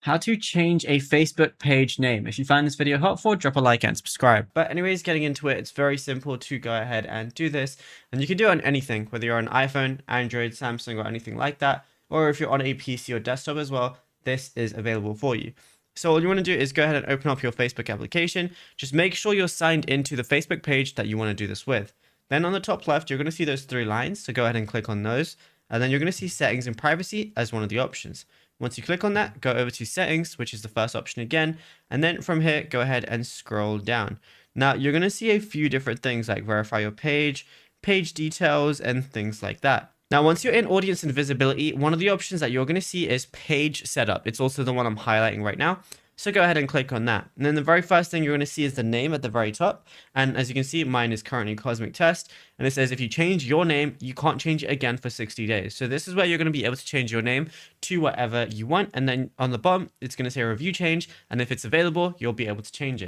How to change a Facebook page name. If you find this video helpful, drop a like and subscribe. But anyways, getting into it, it's very simple to go ahead and do this. And you can do it on anything, whether you're on iPhone, Android, Samsung, or anything like that. Or if you're on a PC or desktop as well, this is available for you. So all you want to do is go ahead and open up your Facebook application. Just make sure you're signed into the Facebook page that you want to do this with. Then on the top left, you're going to see those three lines. So go ahead and click on those. And then you're going to see settings and privacy as one of the options. Once you click on that, go over to settings, which is the first option again. And then from here, go ahead and scroll down. Now you're going to see a few different things like verify your page, page details, and things like that. Now, once you're in audience and visibility, one of the options that you're going to see is page setup. It's also the one I'm highlighting right now. So go ahead and click on that. And then the very first thing you're going to see is the name at the very top. And as you can see, mine is currently Cosmic Test. And it says if you change your name, you can't change it again for 60 days. So this is where you're going to be able to change your name to whatever you want. And then on the bottom, it's going to say review change. And if it's available, you'll be able to change it.